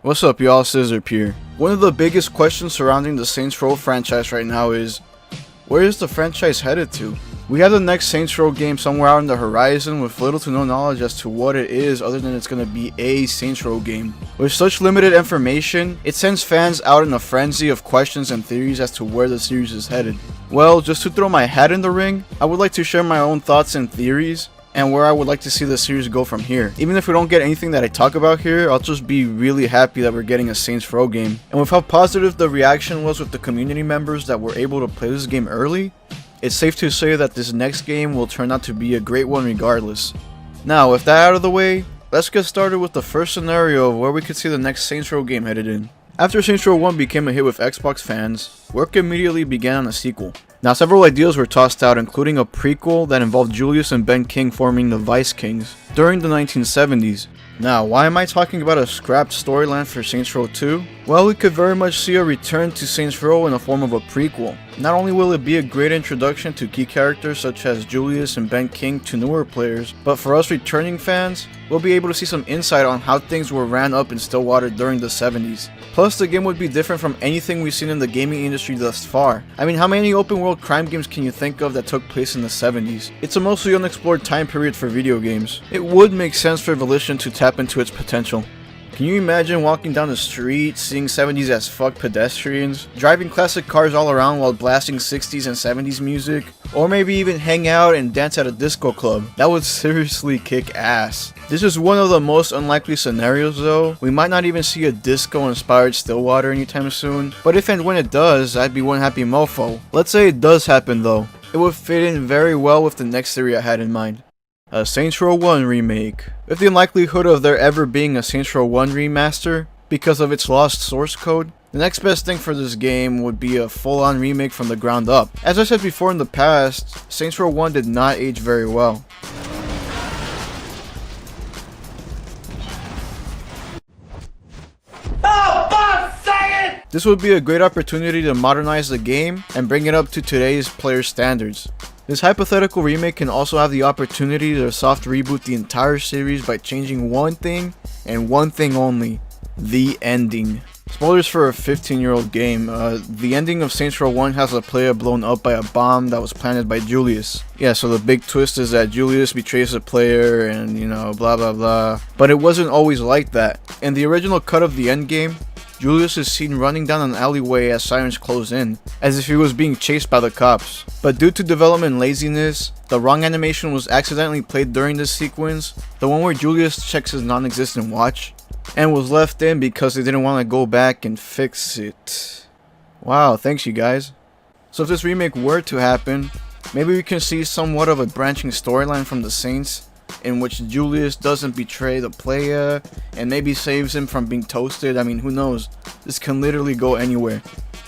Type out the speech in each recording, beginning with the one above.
What's up, y'all? Scissor here. One of the biggest questions surrounding the Saints Row franchise right now is, where is the franchise headed to? We have the next Saints Row game somewhere out on the horizon with little to no knowledge as to what it is other than it's going to be a Saints Row game. With such limited information, it sends fans out in a frenzy of questions and theories as to where the series is headed. Well, just to throw my hat in the ring, I would like to share my own thoughts and theories and where I would like to see the series go from here. Even if we don't get anything that I talk about here, I'll just be really happy that we're getting a Saints Row game. And with how positive the reaction was with the community members that were able to play this game early, it's safe to say that this next game will turn out to be a great one regardless. Now, with that out of the way, let's get started with the first scenario of where we could see the next Saints Row game headed in. After Saints Row 1 became a hit with Xbox fans, work immediately began on a sequel. Now, several ideas were tossed out, including a prequel that involved Julius and Ben King forming the Vice Kings during the 1970s. Now, why am I talking about a scrapped storyline for Saints Row 2? Well, we could very much see a return to Saints Row in the form of a prequel. Not only will it be a great introduction to key characters such as Julius and Ben King to newer players, but for us returning fans, we'll be able to see some insight on how things were ran up in Stillwater during the 70s. Plus, the game would be different from anything we've seen in the gaming industry thus far. I mean, how many open world crime games can you think of that took place in the 70s? It's a mostly unexplored time period for video games. It would make sense for Volition to tap into its potential. Can you imagine walking down the street, seeing 70s as fuck pedestrians, driving classic cars all around while blasting 60s and 70s music, or maybe even hang out and dance at a disco club? That would seriously kick ass. This is one of the most unlikely scenarios though. We might not even see a disco-inspired Stillwater anytime soon, but if and when it does, I'd be one happy mofo. Let's say it does happen though. It would fit in very well with the next theory I had in mind. A Saints Row 1 remake. With the unlikelihood of there ever being a Saints Row 1 remaster because of its lost source code, the next best thing for this game would be a full-on remake from the ground up. As I said before in the past, Saints Row 1 did not age very well. This would be a great opportunity to modernize the game and bring it up to today's player standards. This hypothetical remake can also have the opportunity to soft reboot the entire series by changing one thing and one thing only: the ending. Spoilers for a 15-year-old game. The ending of Saints Row 1 has a player blown up by a bomb that was planted by Julius. Yeah, so the big twist is that Julius betrays the player and, blah blah blah. But it wasn't always like that. In the original cut of the endgame, Julius is seen running down an alleyway as sirens close in, as if he was being chased by the cops. But due to development laziness, the wrong animation was accidentally played during this sequence, the one where Julius checks his non-existent watch, and was left in because they didn't want to go back and fix it. Wow, thanks you guys. So if this remake were to happen, maybe we can see somewhat of a branching storyline from the Saints, in which Julius doesn't betray the player and maybe saves him from being toasted. I mean, who knows? This can literally go anywhere.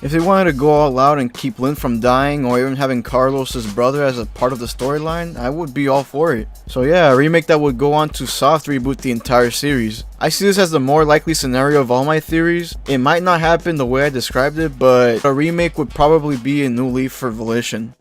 If they wanted to go all out and keep Lynn from dying, or even having Carlos's brother as a part of the storyline, I would be all for it. So yeah, a remake that would go on to soft reboot the entire series. I see this as the more likely scenario of all my theories. It might not happen the way I described it, but a remake would probably be a new leaf for Volition.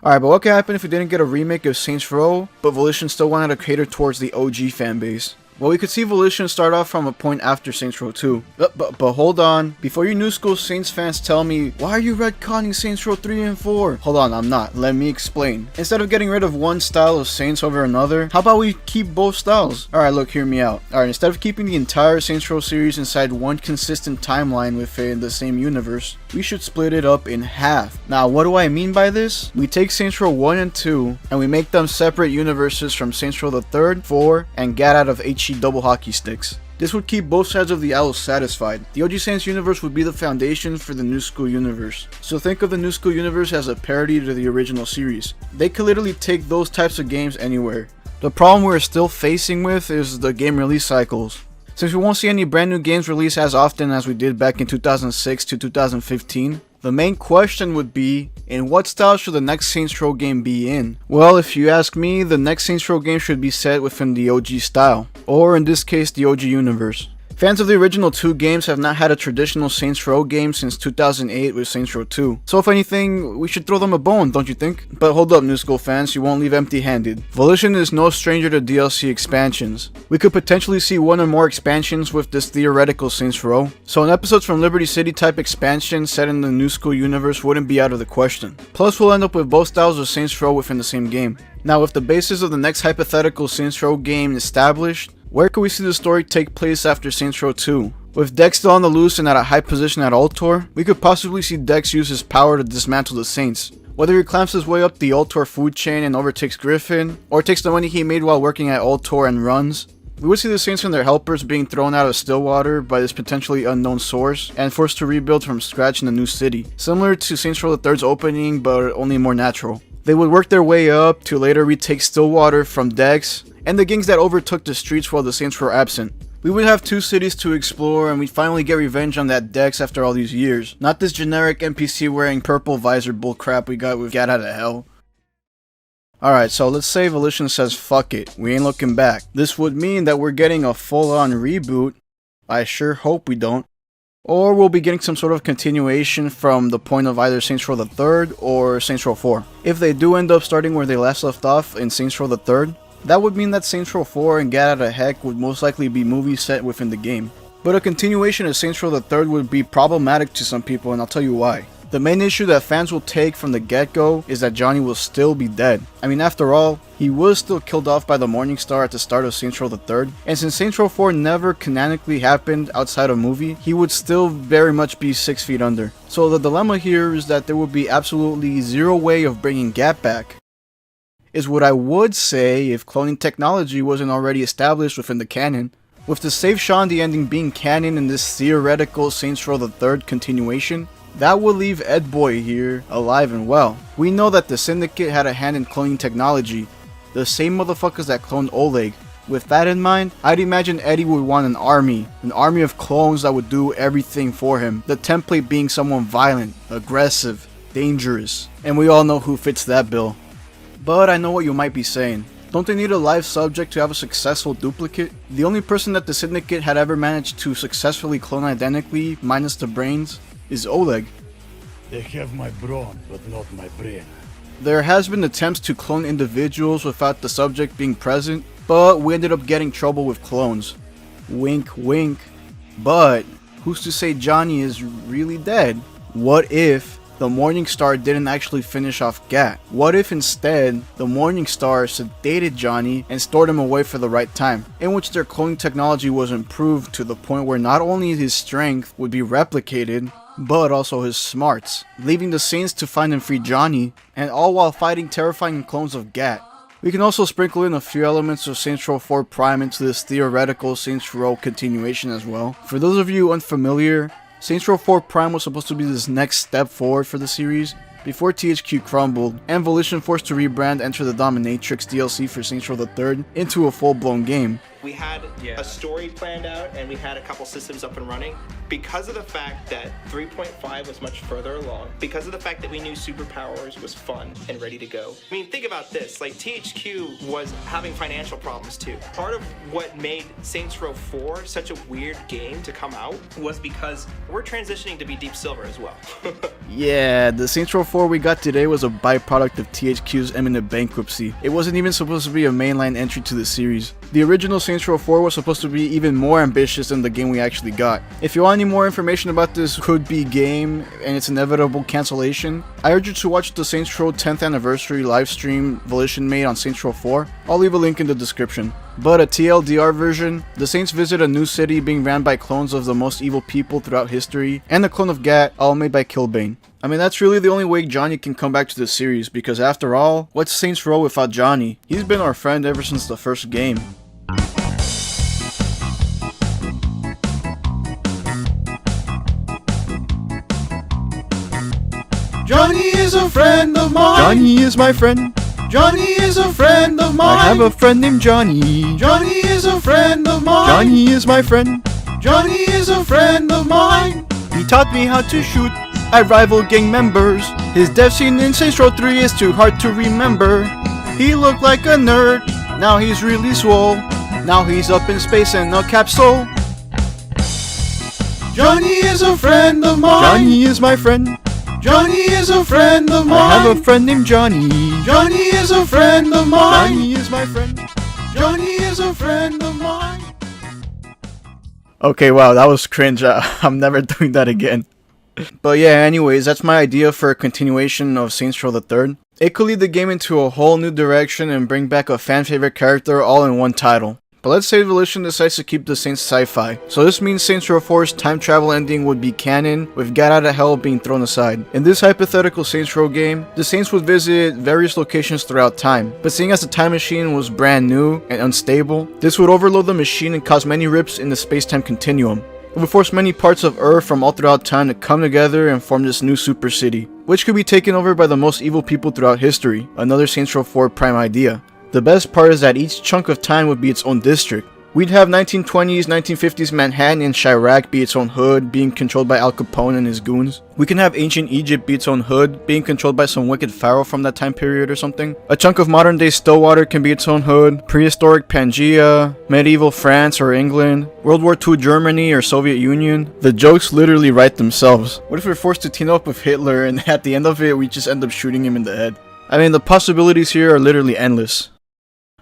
Alright, but what could happen if we didn't get a remake of Saints Row, but Volition still wanted to cater towards the OG fanbase? Well, we could see Volition start off from a point after Saints Row 2. But hold on. Before you new school Saints fans tell me, why are you retconning Saints Row 3 and 4? Hold on, I'm not. Let me explain. Instead of getting rid of one style of Saints over another, how about we keep both styles? Alright, look, hear me out. Alright, instead of keeping the entire Saints Row series inside one consistent timeline within the same universe, we should split it up in half. Now, what do I mean by this? We take Saints Row 1 and 2, and we make them separate universes from Saints Row the 3rd, 4, and Gat out of HE double hockey sticks. This would keep both sides of the aisle satisfied. The OG Saints universe would be the foundation for the New School universe. So think of the New School universe as a parody to the original series. They could literally take those types of games anywhere. The problem we're still facing with is the game release cycles. Since we won't see any brand new games released as often as we did back in 2006 to 2015, the main question would be, in what style should the next Saints Row game be in? Well, if you ask me, the next Saints Row game should be set within the OG style, or in this case, the OG universe. Fans of the original two games have not had a traditional Saints Row game since 2008 with Saints Row 2. So if anything, we should throw them a bone, don't you think? But hold up, New School fans, you won't leave empty-handed. Volition is no stranger to DLC expansions. We could potentially see one or more expansions with this theoretical Saints Row. So an episodes from Liberty City type expansion set in the New School universe wouldn't be out of the question. Plus we'll end up with both styles of Saints Row within the same game. Now with the basis of the next hypothetical Saints Row game established, where could we see the story take place after Saints Row 2? With Dex still on the loose and at a high position at Ultor, we could possibly see Dex use his power to dismantle the Saints. Whether he climbs his way up the Ultor food chain and overtakes Griffin, or takes the money he made while working at Ultor and runs, we would see the Saints and their helpers being thrown out of Stillwater by this potentially unknown source and forced to rebuild from scratch in a new city, similar to Saints Row III's opening but only more natural. They would work their way up to later retake Stillwater from Dex and the gangs that overtook the streets while the Saints were absent. We would have two cities to explore and we'd finally get revenge on that Dex after all these years. Not this generic NPC wearing purple visor bullcrap we got with Get Out of Hell. Alright, so let's say Volition says fuck it, we ain't looking back. This would mean that we're getting a full-on reboot. I sure hope we don't. Or we'll be getting some sort of continuation from the point of either Saints Row III or Saints Row 4. If they do end up starting where they last left off in Saints Row III, that would mean that Saints Row 4 and Get Outta Heck would most likely be movies set within the game. But a continuation of Saints Row III would be problematic to some people, and I'll tell you why. The main issue that fans will take from the get-go is that Johnny will still be dead. I mean, after all, he was still killed off by the Morningstar at the start of Saints Row III, and since Saints Row 4 never canonically happened outside a movie, he would still very much be 6 feet under. So the dilemma here is that there would be absolutely zero way of bringing Gat back. Is what I would say if cloning technology wasn't already established within the canon. With the Save Shaundi ending being canon in this theoretical Saints Row III continuation, that would leave Ed Boy here alive and well. We know that the Syndicate had a hand in cloning technology, the same motherfuckers that cloned Oleg. With that in mind, I'd imagine Eddie would want an army of clones that would do everything for him, the template being someone violent, aggressive, dangerous, and we all know who fits that bill. But I know what you might be saying. Don't they need a live subject to have a successful duplicate? The only person that the Syndicate had ever managed to successfully clone identically, minus the brains, is Oleg. They have my brawn, but not my brain. There has been attempts to clone individuals without the subject being present, but we ended up getting trouble with clones. Wink wink. But who's to say Johnny is really dead? What if the Morningstar didn't actually finish off Gat? What if instead the Morningstar sedated Johnny and stored him away for the right time, in which their cloning technology was improved to the point where not only his strength would be replicated, but also his smarts, leaving the Saints to find and free Johnny, and all while fighting terrifying clones of Gat. We can also sprinkle in a few elements of Saints Row 4 Prime into this theoretical Saints Row continuation as well. For those of you unfamiliar, Saints Row 4 Prime was supposed to be this next step forward for the series, before THQ crumbled, and Volition forced to rebrand Enter the Dominatrix DLC for Saints Row III into a full-blown game. We had a story planned out and we had a couple systems up and running. Because of the fact that 3.5 was much further along, because of the fact that we knew Superpowers was fun and ready to go. I mean, think about this, like THQ was having financial problems too. Part of what made Saints Row 4 such a weird game to come out was because we're transitioning to be Deep Silver as well. Yeah, the Saints Row 4 we got today was a byproduct of THQ's imminent bankruptcy. It wasn't even supposed to be a mainline entry to the series. The original Saints Row 4 was supposed to be even more ambitious than the game we actually got. If you want any more information about this could-be game and its inevitable cancellation, I urge you to watch the Saints Row 10th anniversary livestream Volition made on Saints Row 4. I'll leave a link in the description. But a TLDR version, the Saints visit a new city being ran by clones of the most evil people throughout history, and a clone of Gat, all made by Killbane. I mean, that's really the only way Johnny can come back to the series, because after all, what's Saints Row without Johnny? He's been our friend ever since the first game. Johnny is a friend of mine. Johnny is my friend. Johnny is a friend of mine. I have a friend named Johnny. Johnny is a friend of mine. Johnny is my friend. Johnny is a friend of mine. He taught me how to shoot at rival gang members. His death scene in Saints Row 3 is too hard to remember. He looked like a nerd, now he's really swole. Now he's up in space in a capsule. Johnny is a friend of mine. Johnny is my friend. Johnny is a friend of mine. I have a friend named Johnny. Johnny is a friend of mine. Johnny is my friend. Johnny is a friend of mine. Okay, wow, that was cringe. I'm never doing that again. But yeah, anyways, that's my idea for a continuation of Saints Row the Third. It could lead the game into a whole new direction and bring back a fan favorite character all in one title. But let's say Volition decides to keep the Saints sci-fi. So this means Saints Row 4's time travel ending would be canon, with Get Out of Hell being thrown aside. In this hypothetical Saints Row game, the Saints would visit various locations throughout time, but seeing as the time machine was brand new and unstable, this would overload the machine and cause many rips in the space-time continuum. It would force many parts of Earth from all throughout time to come together and form this new super city, which could be taken over by the most evil people throughout history, another Saints Row 4 prime idea. The best part is that each chunk of time would be its own district. We'd have 1920s, 1950s Manhattan and Chirac be its own hood, being controlled by Al Capone and his goons. We can have ancient Egypt be its own hood, being controlled by some wicked pharaoh from that time period or something. A chunk of modern day Stillwater can be its own hood, prehistoric Pangaea, medieval France or England, World War II Germany or Soviet Union. The jokes literally write themselves. What if we're forced to team up with Hitler and at the end of it we just end up shooting him in the head? I mean, the possibilities here are literally endless.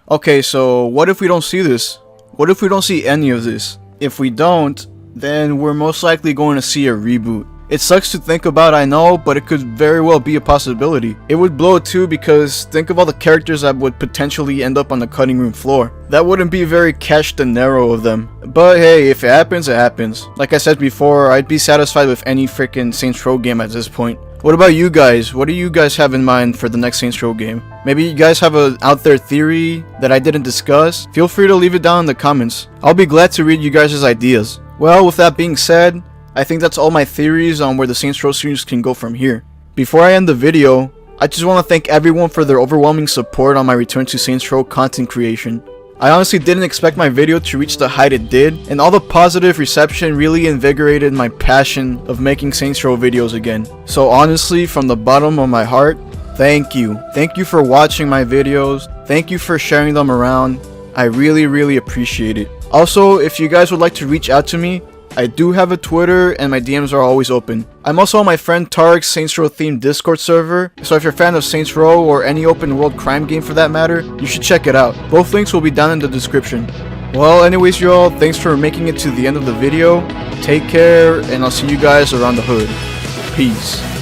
Okay, so what if we don't see this? What if we don't see any of this? If we don't, then we're most likely going to see a reboot. It sucks to think about, I know, but it could very well be a possibility. It would blow too, because think of all the characters that would potentially end up on the cutting room floor. That wouldn't be very cash dinero of them. But hey, if it happens, it happens. Like I said before, I'd be satisfied with any freaking Saints Row game at this point. What about you guys? What do you guys have in mind for the next Saints Row game? Maybe you guys have a out there theory that I didn't discuss? Feel free to leave it down in the comments. I'll be glad to read you guys' ideas. Well, with that being said, I think that's all my theories on where the Saints Row series can go from here. Before I end the video, I just want to thank everyone for their overwhelming support on my return to Saints Row content creation. I honestly didn't expect my video to reach the height it did, and all the positive reception really invigorated my passion of making Saints Row videos again. So honestly, from the bottom of my heart, thank you. Thank you for watching my videos. Thank you for sharing them around. I really appreciate it. Also, if you guys would like to reach out to me, I do have a Twitter and my DMs are always open. I'm also on my friend Tarek's Saints Row themed Discord server, so if you're a fan of Saints Row or any open world crime game for that matter, you should check it out. Both links will be down in the description. Well, anyways y'all, thanks for making it to the end of the video. Take care, and I'll see you guys around the hood. Peace.